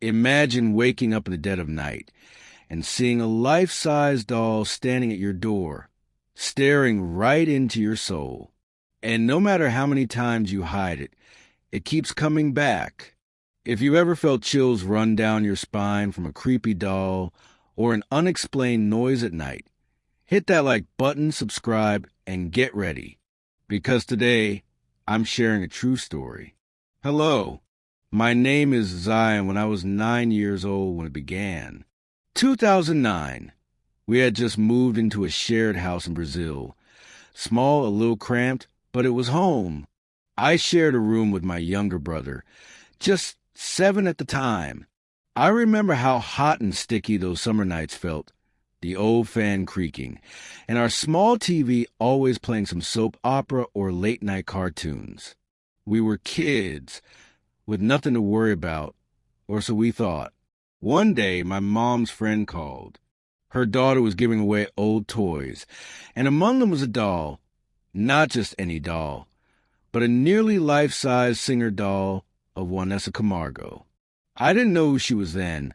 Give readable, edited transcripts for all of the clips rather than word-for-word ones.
Imagine waking up in the dead of night and seeing a life-size doll standing at your door, staring right into your soul. And no matter how many times you hide it, it keeps coming back. If you ever felt chills run down your spine from a creepy doll or an unexplained noise at night, hit that like button, subscribe, and get ready. Because today, I'm sharing a true story. Hello, my name is Zion. When I was 9 years old when it began. 2009. We had just moved into a shared house in Brazil. Small, a little cramped, but it was home. I shared a room with my younger brother, just 7 at the time. I remember how hot and sticky those summer nights felt, the old fan creaking, and our small TV always playing some soap opera or late-night cartoons. We were kids, with nothing to worry about, or so we thought. One day, my mom's friend called. Her daughter was giving away old toys, and among them was a doll. Not just any doll, but a nearly life-size singer doll of Vanessa Camargo. I didn't know who she was then.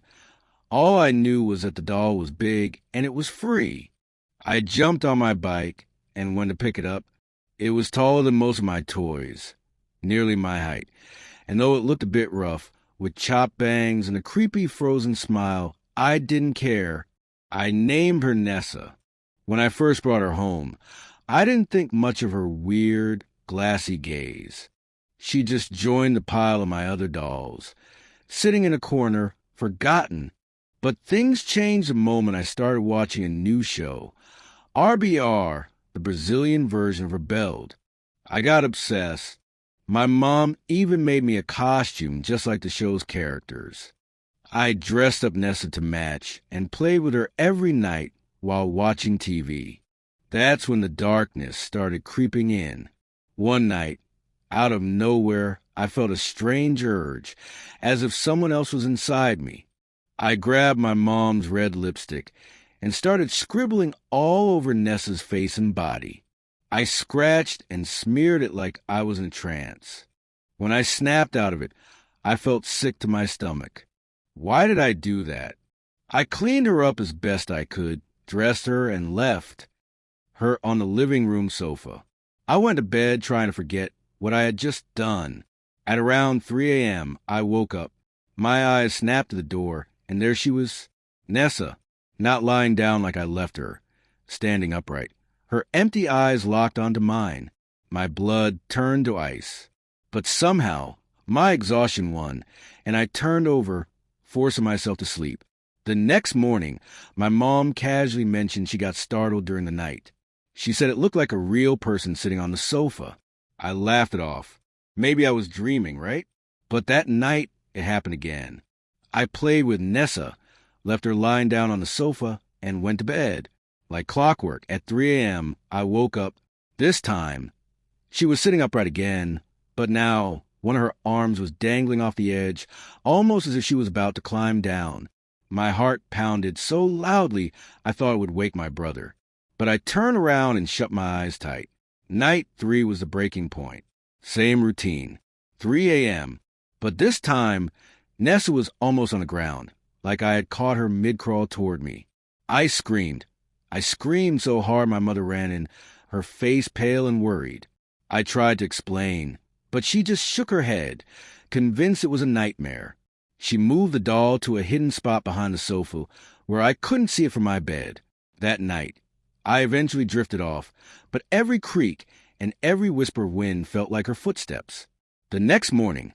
All I knew was that the doll was big and it was free. I jumped on my bike and went to pick it up. It was taller than most of my toys, nearly my height, and though it looked a bit rough, with chopped bangs and a creepy frozen smile, I didn't care. I named her Nessa. When I first brought her home, I didn't think much of her weird, glassy gaze. She just joined the pile of my other dolls, sitting in a corner, forgotten. But things changed the moment I started watching a new show, RBR, the Brazilian version of Rebelled. I got obsessed. My mom even made me a costume just like the show's characters. I dressed up Nessa to match and played with her every night while watching TV. That's when the darkness started creeping in. One night, out of nowhere, I felt a strange urge, as if someone else was inside me. I grabbed my mom's red lipstick and started scribbling all over Nessa's face and body. I scratched and smeared it like I was in a trance. When I snapped out of it, I felt sick to my stomach. Why did I do that? I cleaned her up as best I could, dressed her, and left her on the living room sofa. I went to bed trying to forget what I had just done. At around 3 a.m., I woke up. My eyes snapped to the door, and there she was, Nessa, not lying down like I left her, standing upright. Her empty eyes locked onto mine. My blood turned to ice. But somehow, my exhaustion won, and I turned over, forcing myself to sleep. The next morning, my mom casually mentioned she got startled during the night. She said it looked like a real person sitting on the sofa. I laughed it off. Maybe I was dreaming, right? But that night, it happened again. I played with Nessa, left her lying down on the sofa, and went to bed. Like clockwork, at 3 a.m., I woke up. This time, she was sitting upright again, but now one of her arms was dangling off the edge, almost as if she was about to climb down. My heart pounded so loudly I thought it would wake my brother. But I turned around and shut my eyes tight. Night 3 was the breaking point. Same routine. 3 a.m. But this time, Nessa was almost on the ground, like I had caught her mid-crawl toward me. I screamed. I screamed so hard my mother ran in, her face pale and worried. I tried to explain, but she just shook her head, convinced it was a nightmare. She moved the doll to a hidden spot behind the sofa where I couldn't see it from my bed. That night, I eventually drifted off, but every creak and every whisper of wind felt like her footsteps. The next morning,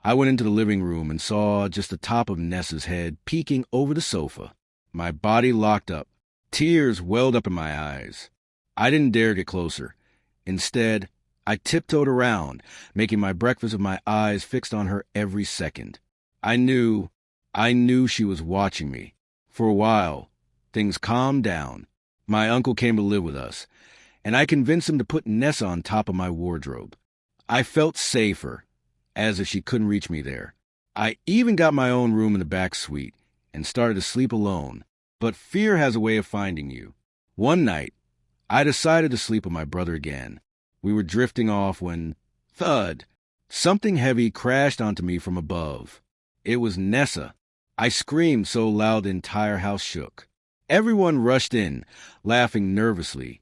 I went into the living room and saw just the top of Nessa's head peeking over the sofa. My body locked up. Tears welled up in my eyes. I didn't dare get closer. Instead, I tiptoed around, making my breakfast with my eyes fixed on her every second. I knew she was watching me. For a while, things calmed down. My uncle came to live with us, and I convinced him to put Nessa on top of my wardrobe. I felt safer, as if she couldn't reach me there. I even got my own room in the back suite and started to sleep alone. But fear has a way of finding you. One night, I decided to sleep with my brother again. We were drifting off when, thud, something heavy crashed onto me from above. It was Nessa. I screamed so loud the entire house shook. Everyone rushed in, laughing nervously,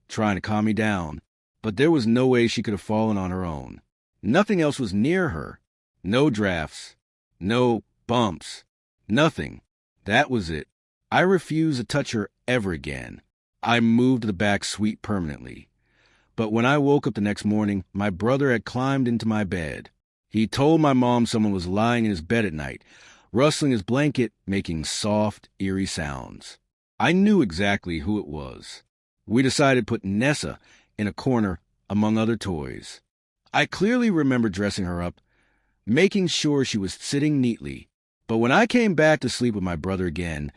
trying to calm me down, but there was no way she could have fallen on her own. Nothing else was near her. No drafts, no bumps, nothing. That was it. I refused to touch her ever again. I moved to the back suite permanently. But when I woke up the next morning, my brother had climbed into my bed. He told my mom someone was lying in his bed at night, rustling his blanket, making soft, eerie sounds. I knew exactly who it was. We decided to put Nessa in a corner among other toys. I clearly remember dressing her up, making sure she was sitting neatly. But when I came back to sleep with my brother again,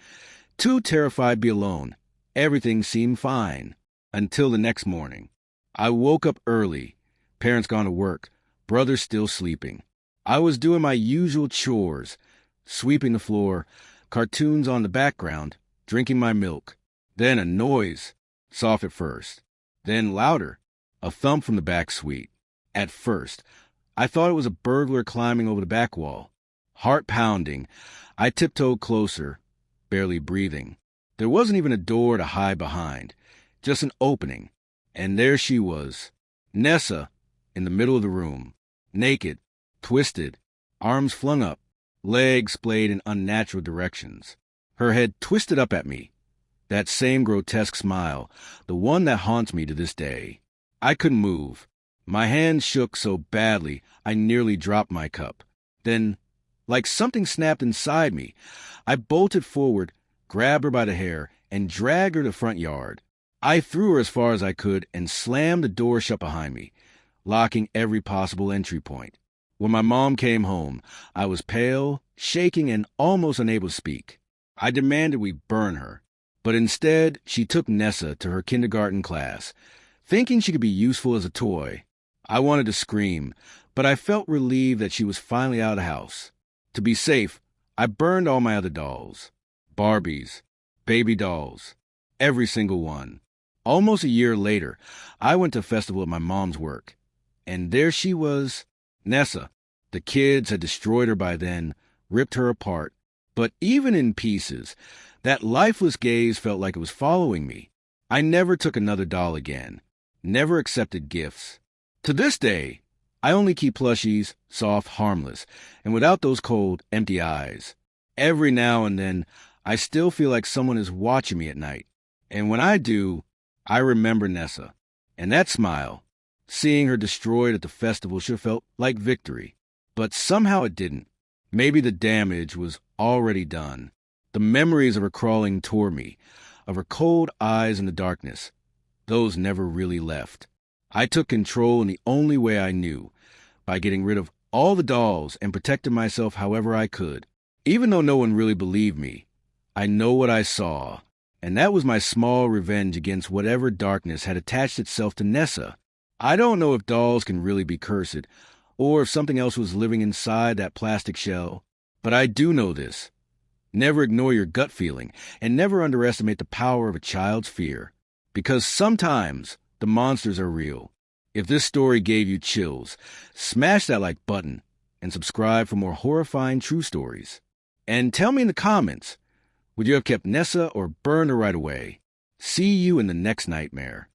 too terrified to be alone, everything seemed fine. Until the next morning. I woke up early, parents gone to work, brother still sleeping. I was doing my usual chores, sweeping the floor, cartoons on the background, drinking my milk. Then a noise, soft at first, then louder, a thump from the back suite. At first, I thought it was a burglar climbing over the back wall. Heart pounding, I tiptoed closer, barely breathing. There wasn't even a door to hide behind, just an opening. And there she was, Nessa, in the middle of the room, naked, twisted, arms flung up, legs splayed in unnatural directions. Her head twisted up at me, that same grotesque smile, the one that haunts me to this day. I couldn't move. My hands shook so badly I nearly dropped my cup. Then, like something snapped inside me, I bolted forward, grabbed her by the hair, and dragged her to the front yard. I threw her as far as I could and slammed the door shut behind me, locking every possible entry point. When my mom came home, I was pale, shaking, and almost unable to speak. I demanded we burn her, but instead she took Nessa to her kindergarten class, thinking she could be useful as a toy. I wanted to scream, but I felt relieved that she was finally out of the house. To be safe, I burned all my other dolls. Barbies, baby dolls, every single one. Almost a year later, I went to a festival at my mom's work, and there she was, Nessa. The kids had destroyed her by then, ripped her apart. But even in pieces, that lifeless gaze felt like it was following me. I never took another doll again, never accepted gifts. To this day, I only keep plushies, soft, harmless, and without those cold, empty eyes. Every now and then, I still feel like someone is watching me at night. And when I do, I remember Nessa, and that smile. Seeing her destroyed at the festival should have felt like victory. But somehow it didn't. Maybe the damage was already done. The memories of her crawling toward me, of her cold eyes in the darkness, those never really left. I took control in the only way I knew, by getting rid of all the dolls and protecting myself however I could. Even though no one really believed me, I know what I saw. And that was my small revenge against whatever darkness had attached itself to Nessa. I don't know if dolls can really be cursed, or if something else was living inside that plastic shell, but I do know this. Never ignore your gut feeling, and never underestimate the power of a child's fear. Because sometimes the monsters are real. If this story gave you chills, smash that like button, and subscribe for more horrifying true stories. And tell me in the comments, would you have kept Nessa or burned her right away? See you in the next nightmare.